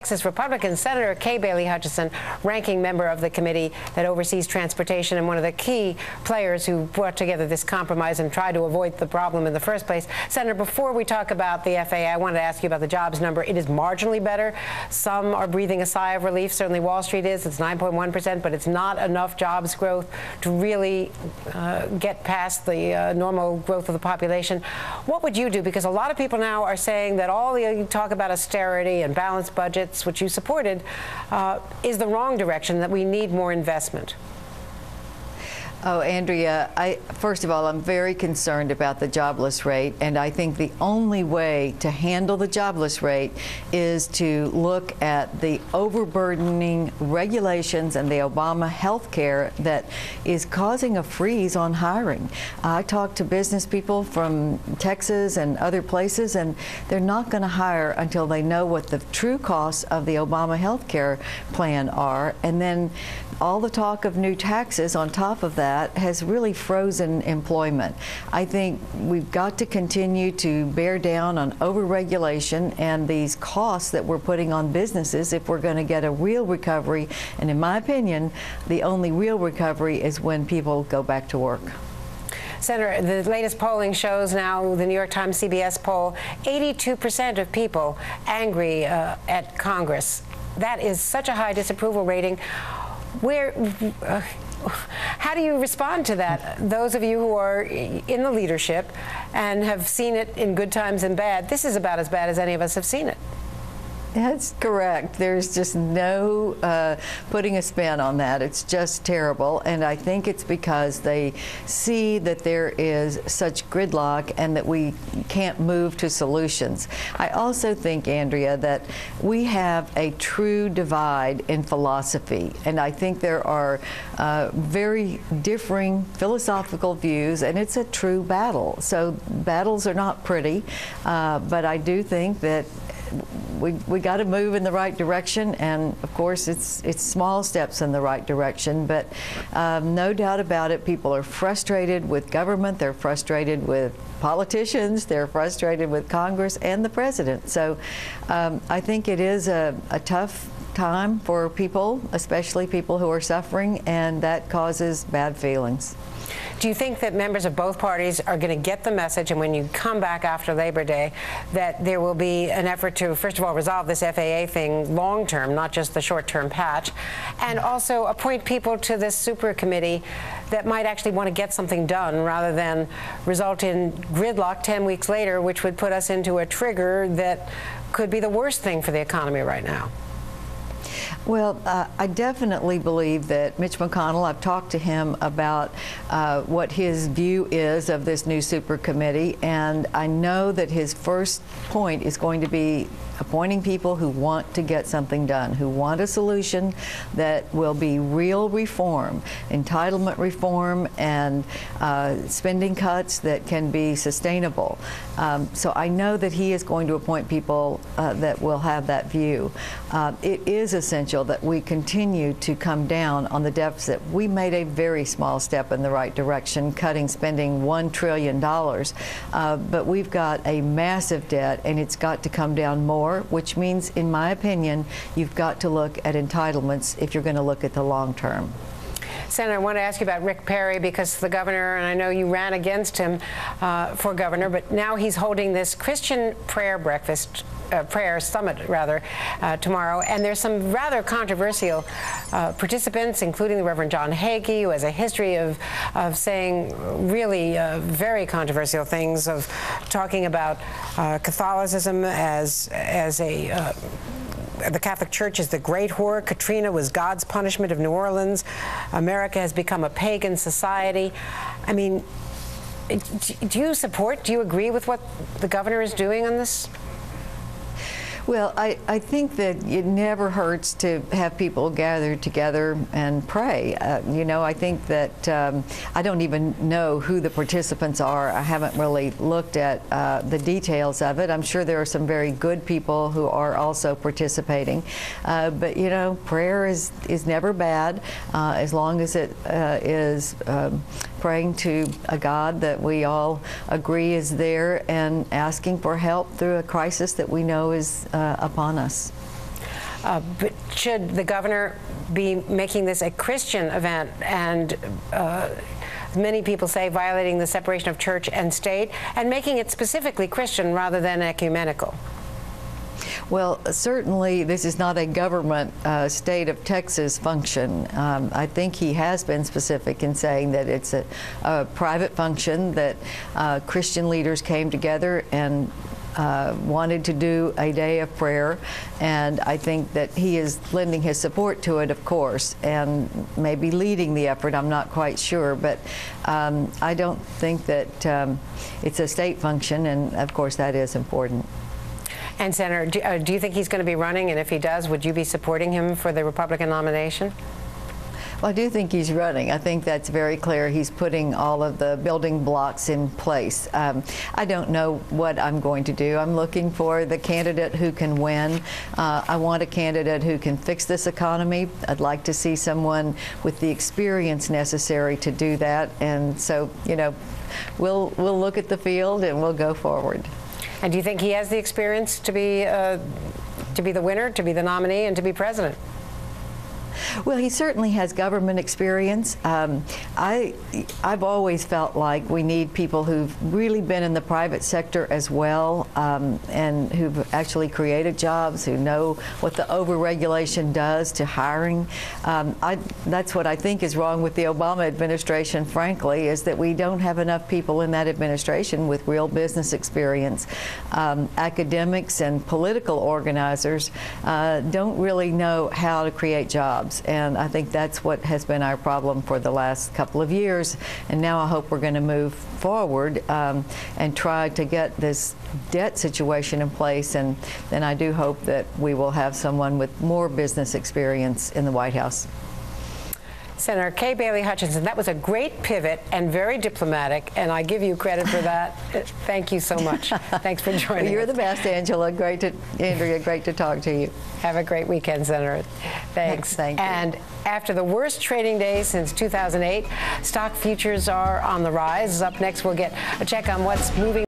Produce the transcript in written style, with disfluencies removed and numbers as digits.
Texas Republican Senator Kay Bailey Hutchison, ranking member of the committee that oversees transportation and one of the key players who brought together this compromise and tried to avoid the problem in the first place. Senator, before we talk about the FAA, I wanted to ask you about the jobs number. It is marginally better. Some are breathing a sigh of relief. Certainly Wall Street is. It's 9.1%, but it's not enough jobs growth to really get past the normal growth of the population. What would you do? Because a lot of people now are saying that all the talk about austerity and balanced budgets, which you supported, is the wrong direction, that we need more investment. Oh, Andrea, first of all, I'm very concerned about the jobless rate, and I think the only way to handle the jobless rate is to look at the overburdening regulations and the Obama health care that is causing a freeze on hiring. I talked to business people from Texas and other places, and they're not going to hire until they know what the true costs of the Obama health care plan are, and then all the talk of new taxes on top of that has really frozen employment. I think we've got to continue to bear down on overregulation and these costs that we're putting on businesses if we're going to get a real recovery. And in my opinion, the only real recovery is when people go back to work. Senator, the latest polling shows now, the New York Times CBS poll, 82% of people angry at Congress. That is such a high disapproval rating. How do you respond to that? Those of you who are in the leadership and have seen it in good times and bad, this is about as bad as any of us have seen it. That's correct. There's just no putting a spin on that. It's just terrible. And I think it's because they see that there is such gridlock and that we can't move to solutions. I also think, Andrea, that we have a true divide in philosophy. And I think there are very differing philosophical views, and it's a true battle. So battles are not pretty, but I do think that we got to move in the right direction, and of course it's small steps in the right direction, but no doubt about it, people are frustrated with government, they're frustrated with politicians, they're frustrated with Congress and the president. So I think it is a tough time for people, especially people who are suffering, and that causes bad feelings. Do you think that members of both parties are going to get the message, and when you come back after Labor Day, that there will be an effort to, first of all, resolve this FAA thing long-term, not just the short-term patch, and also appoint people to this super committee that might actually want to get something done rather than result in gridlock 10 weeks later, which would put us into a trigger that could be the worst thing for the economy right now? Well, I definitely believe that Mitch McConnell, I've talked to him about what his view is of this new super committee, and I know that his first point is going to be appointing people who want to get something done, who want a solution that will be real reform, entitlement reform, and spending cuts that can be sustainable. So I know that he is going to appoint people that will have that view. It is essential that we continue to come down on the deficit. We made a very small step in the right direction, cutting spending $1 trillion, but we've got a massive debt, and it's got to come down more, which means, in my opinion, you've got to look at entitlements if you're going to look at the long term. Senator, I want to ask you about Rick Perry, because the governor, and I know you ran against him for governor, but now he's holding this Christian prayer breakfast, prayer summit, rather, tomorrow. And there's some rather controversial participants, including the Reverend John Hagee, who has a history of saying really very controversial things, of talking about Catholicism as a the Catholic Church is the great whore. Katrina was God's punishment of New Orleans. America has become a pagan society. I mean, do you agree with what the governor is doing on this? Well, I think that it never hurts to have people gather together and pray. You know, I think that I don't even know who the participants are. I haven't really looked at the details of it. I'm sure there are some very good people who are also participating. But, you know, prayer is never bad as long as it is praying to a God that we all agree is there and asking for help through a crisis that we know is upon us. But should the governor be making this a Christian event and many people say violating the separation of church and state, and making it specifically Christian rather than ecumenical? Well, certainly this is not a government state of Texas function. I think he has been specific in saying that it's a private function, that Christian leaders came together and wanted to do a day of prayer, and I think that he is lending his support to it, of course, and maybe leading the effort. I'm not quite sure, but I don't think that it's a state function, and of course that is important. And Senator, do you think he's going to be running? And if he does, would you be supporting him for the Republican nomination? Well, I do think he's running. I think that's very clear. He's putting all of the building blocks in place. I don't know what I'm going to do. I'm looking for the candidate who can win. I want a candidate who can fix this economy. I'd like to see someone with the experience necessary to do that. And so, you know, we'll look at the field and we'll go forward. And do you think he has the experience to be the winner, to be the nominee, and to be president? Well, he certainly has government experience. I've always felt like we need people who've really been in the private sector as well, and who've actually created jobs, who know what the overregulation does to hiring. That's what I think is wrong with the Obama administration, frankly, is that we don't have enough people in that administration with real business experience. Academics and political organizers don't really know how to create jobs. And I think that's what has been our problem for the last couple of years. And now I hope we're going to move forward and try to get this debt situation in place. And then I do hope that we will have someone with more business experience in the White House. Senator Kay Bailey Hutchison, that was a great pivot and very diplomatic, and I give you credit for that. Thank you so much. Thanks for joining us. You're the best, Angela. Andrea, great to talk to you. Have a great weekend, Senator. Thanks. Thank you. And after the worst trading day since 2008, stock futures are on the rise. Up next, we'll get a check on what's moving.